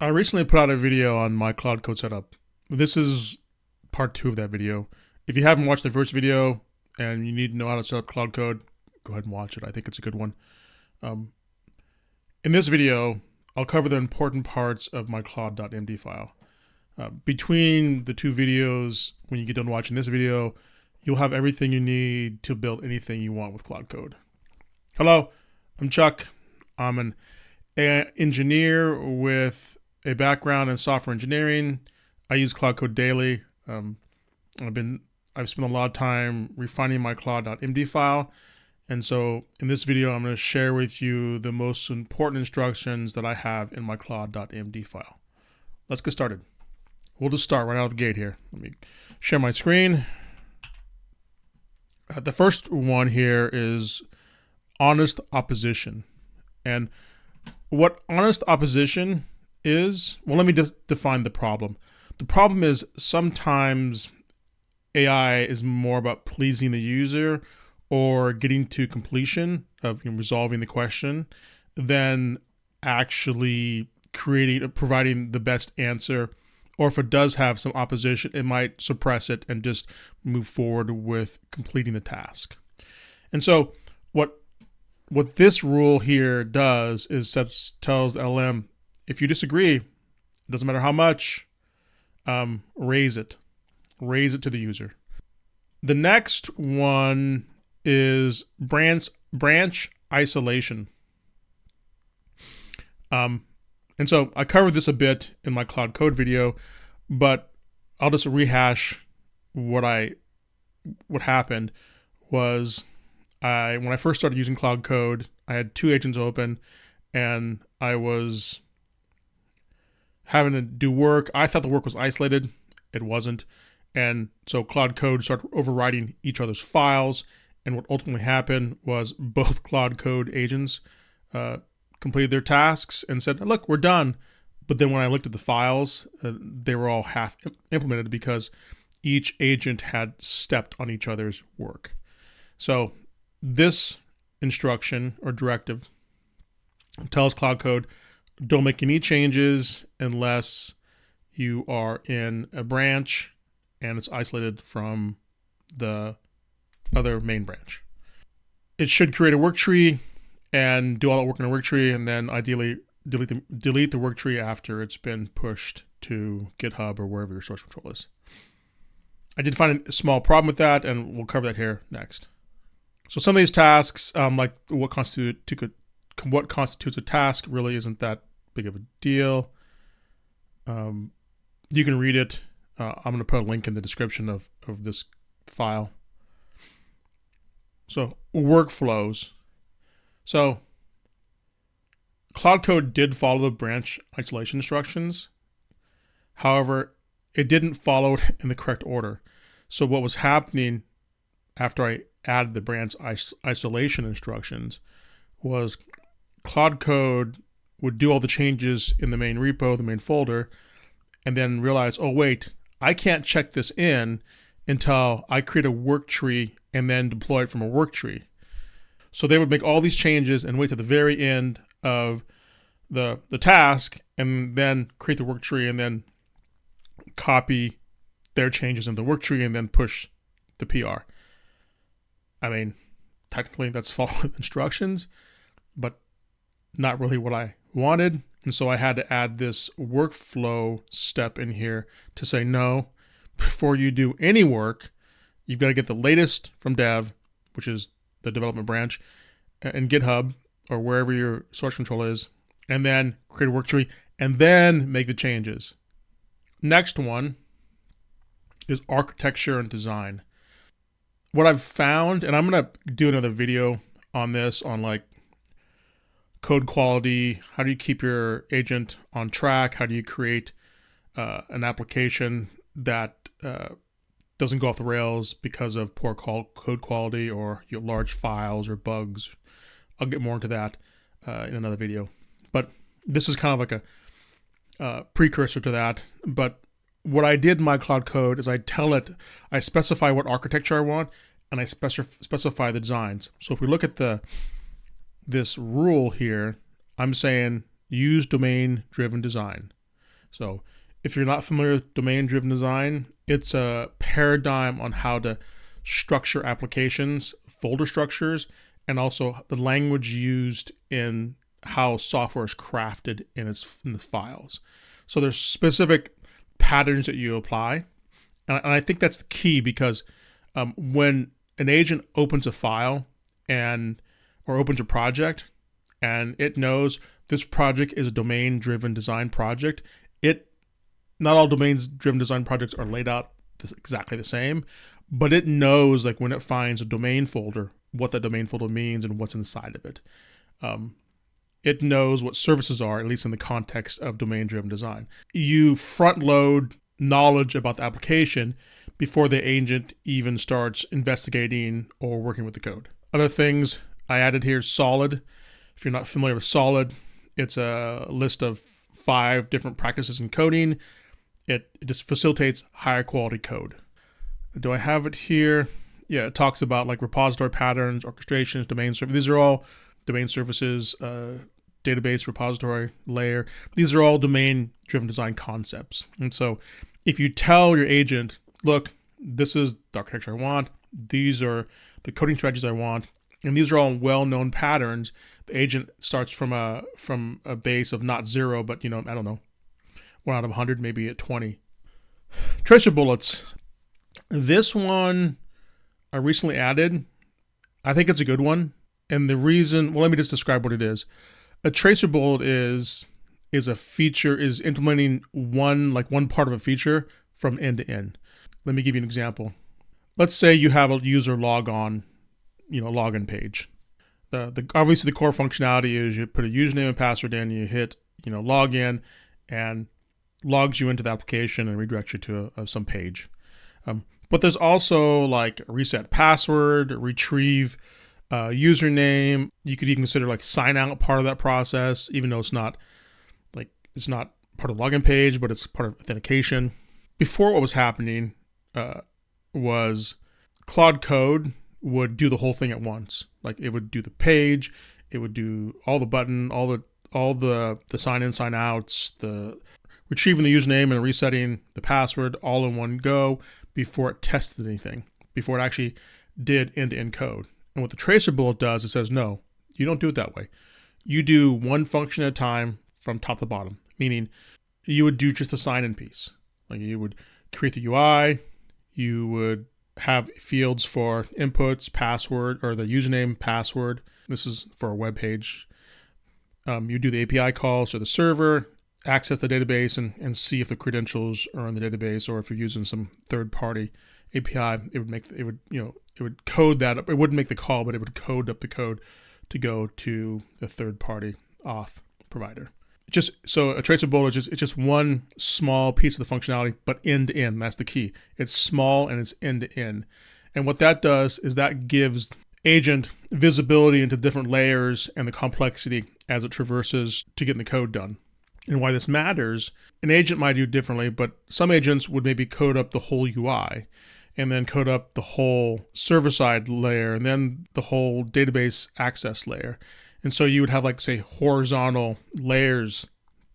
I recently put out a video on my Claude Code setup. This is part 2 of that video. If you haven't watched the first video and you need to know how to set up Claude Code, go ahead and watch it. I think it's a good one. In this video, I'll cover the important parts of my claude.md file. Between the two videos, when you get done watching this video, you'll have everything you need to build anything you want with Claude Code. Hello, I'm Chuck. I'm an engineer with a background in software engineering. I use Claude Code daily. I've spent a lot of time refining my claude.md file. And so in this video, I'm going to share with you the most important instructions that I have in my claude.md file. Let's get started. We'll just start right out of the gate here. Let me share my screen. The first one here is honest opposition. And what honest opposition is, well, let me just define the problem. The problem is sometimes AI is more about pleasing the user or getting to completion of resolving the question than actually providing the best answer. Or if it does have some opposition, it might suppress it and just move forward with completing the task. And so what this rule here does is tells the LM, if you disagree, it doesn't matter how much, raise it to the user. The next one is branch isolation. And so I covered this a bit in my Claude Code video, but I'll just rehash what happened was when I first started using Claude Code, I had 2 agents open and I was having to do work. I thought the work was isolated. It wasn't. And so Claude Code started overriding each other's files. And what ultimately happened was both Claude Code agents completed their tasks and said, look, we're done. But then when I looked at the files, they were all half implemented because each agent had stepped on each other's work. So this instruction or directive tells Claude Code, don't make any changes unless you are in a branch and it's isolated from the other main branch. It should create a work tree and do all that work in a work tree, and then ideally delete the work tree after it's been pushed to GitHub or wherever your source control is. I did find a small problem with that, and we'll cover that here next. So some of these tasks, like what constitutes a task, really isn't that big of a deal. You can read it. I'm going to put a link in the description of this file. So workflows. So Claude Code did follow the branch isolation instructions. However, it didn't follow it in the correct order. So what was happening after I added the branch isolation instructions was Claude Code would do all the changes in the main repo, the main folder, and then realize, oh wait, I can't check this in until I create a work tree and then deploy it from a work tree. So they would make all these changes and wait to the very end of the task and then create the work tree and then copy their changes in the work tree and then push the PR. I mean, technically that's following instructions, but not really what I wanted. And so I had to add this workflow step in here to say, no, before you do any work, you've got to get the latest from dev, which is the development branch, and GitHub or wherever your source control is, and then create a work tree and then make the changes. Next one is architecture and design. What I've found, and I'm going to do another video on this, on like code quality, how do you keep your agent on track, how do you create an application that doesn't go off the rails because of poor code quality or large files or bugs. I'll get more into that in another video. But this is kind of like a precursor to that. But what I did in my Claude Code is I specify what architecture I want, and I specify the designs. So if we look at this rule here, I'm saying use domain-driven design. So if you're not familiar with domain-driven design, it's a paradigm on how to structure applications, folder structures, and also the language used in how software is crafted in the files. So there's specific patterns that you apply. And I think that's the key, because when an agent opens a file or opens a project and it knows this project is a domain-driven design project, not all domain-driven design projects are laid out exactly the same, but it knows, like, when it finds a domain folder, what that domain folder means and what's inside of it. It knows what services are, at least in the context of domain-driven design. You front-load knowledge about the application before the agent even starts investigating or working with the code. Other things I added here: Solid. If you're not familiar with Solid, it's a list of 5 different practices in coding. It just facilitates higher quality code. Do I have it here? Yeah, it talks about like repository patterns, orchestrations, domain services. These are all domain services, database, repository, layer. These are all domain-driven design concepts. And so if you tell your agent, look, this is the architecture I want, these are the coding strategies I want, and these are all well-known patterns, the agent starts from a base of not 0, but, I don't know, 1 out of 100, maybe at 20. Tracer bullets. This one I recently added. I think it's a good one. And the reason, let me just describe what it is. A tracer bullet is a feature, is implementing one part of a feature from end to end. Let me give you an example. Let's say you have a user login page. Obviously the core functionality is you put a username and password in, you hit login, and logs you into the application and redirects you to some page. But there's also like reset password, retrieve username. You could even consider like sign out part of that process, even though it's not part of the login page, but it's part of authentication. Before, what was happening was Claude Code would do the whole thing at once. Like, it would do the page, it would do all the button, all the sign in, sign outs, the retrieving the username and resetting the password all in one go before it tested anything, before it actually did end-to-end code. And what the tracer bullet does, it says, no, you don't do it that way. You do one function at a time from top to bottom, meaning you would do just the sign-in piece. Like, you would create the UI, you would have fields for inputs, password, or the username, password. This is for a web page. You do the API calls to the server, access the database, and see if the credentials are in the database, or if you're using some third-party API, it would code that up. It wouldn't make the call, but it would code up the code to go to the third-party auth provider. So a tracer bullet it's just one small piece of the functionality, but end to end. That's the key. It's small and it's end to end. And what that does is that gives agent visibility into different layers and the complexity as it traverses to getting the code done. And why this matters, an agent might do differently, but some agents would maybe code up the whole UI and then code up the whole server-side layer and then the whole database access layer. And so you would have, like, say, horizontal layers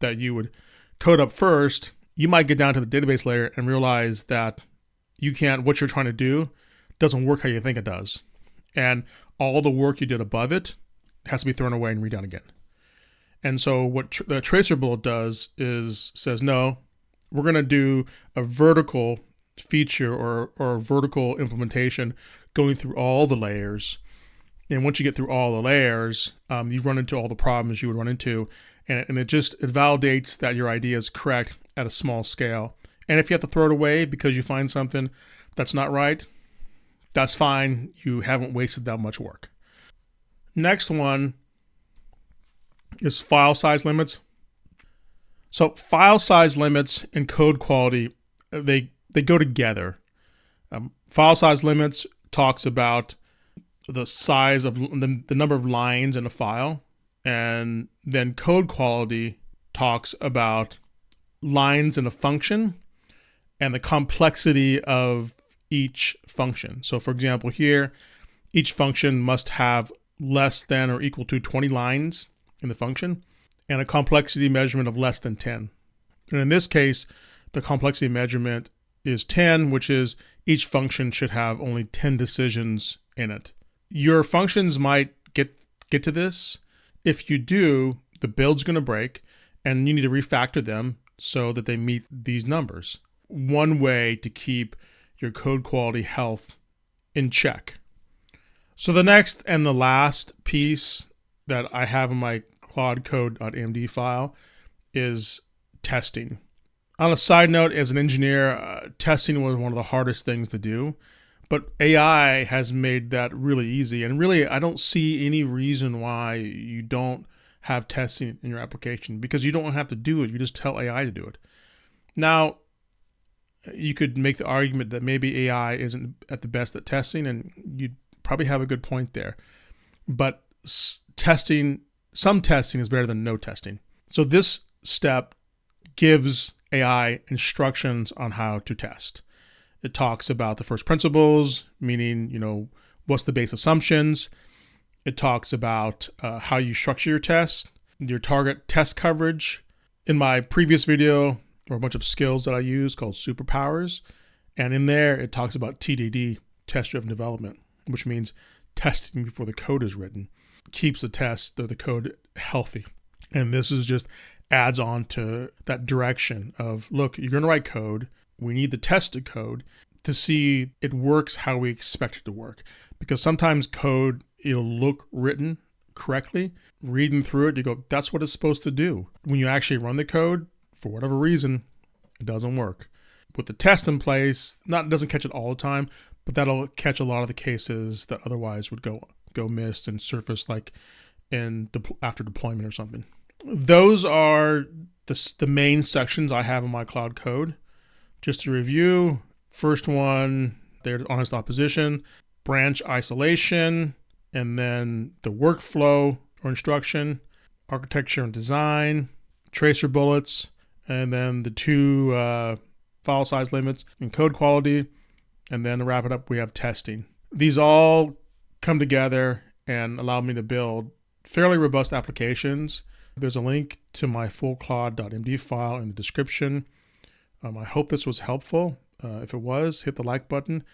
that you would code up first. You might get down to the database layer and realize that what you're trying to do doesn't work how you think it does. And all the work you did above it has to be thrown away and redone again. And so what the tracer bullet does is says, no, we're going to do a vertical feature or a vertical implementation going through all the layers. And once you get through all the layers, you run into all the problems you would run into. And it validates that your idea is correct at a small scale. And if you have to throw it away because you find something that's not right, that's fine. You haven't wasted that much work. Next one is file size limits. So file size limits and code quality, they go together. File size limits talks about the size of the number of lines in a file, and then code quality talks about lines in a function and the complexity of each function. So for example, here, each function must have less than or equal to 20 lines in the function and a complexity measurement of less than 10. And in this case, the complexity measurement is 10, which is each function should have only 10 decisions in it. Your functions might get to this. If you do, the build's going to break and you need to refactor them so that they meet these numbers. One way to keep your code quality health in check. So the next and the last piece that I have in my claude.md file is testing. On a side note, as an engineer, testing was one of the hardest things to do, but AI has made that really easy. And really, I don't see any reason why you don't have testing in your application, because you don't have to do it. You just tell AI to do it. Now, you could make the argument that maybe AI isn't at the best at testing, and you'd probably have a good point there. But some testing is better than no testing. So this step gives AI instructions on how to test. It talks about the first principles, meaning, what's the base assumptions. It talks about how you structure your test, your target test coverage. In my previous video, there are a bunch of skills that I use called superpowers. And in there, it talks about TDD, test-driven development, which means testing before the code is written. Keeps the test or the code healthy. And this is just adds on to that direction of, look, you're going to write code. We need the tested code to see it works how we expect it to work. Because sometimes code, it'll look written correctly. Reading through it, you go, that's what it's supposed to do. When you actually run the code, for whatever reason, it doesn't work. With the test in place, it doesn't catch it all the time, but that'll catch a lot of the cases that otherwise would go missed and surface like after deployment or something. Those are the main sections I have in my Claude Code. Just to review, first one, there's honest opposition, branch isolation, and then the workflow or instruction, architecture and design, tracer bullets, and then the two file size limits and code quality. And then to wrap it up, we have testing. These all come together and allow me to build fairly robust applications. There's a link to my full claude.md file in the description. I hope this was helpful. If it was, hit the like button.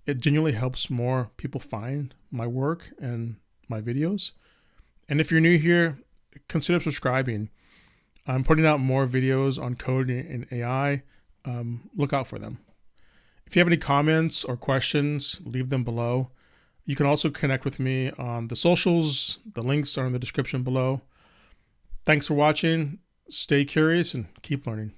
It genuinely helps more people find my work and my videos. And if you're new here, consider subscribing. I'm putting out more videos on coding and AI. Look out for them. If you have any comments or questions, leave them below. You can also connect with me on the socials. The links are in the description below. Thanks for watching. Stay curious and keep learning.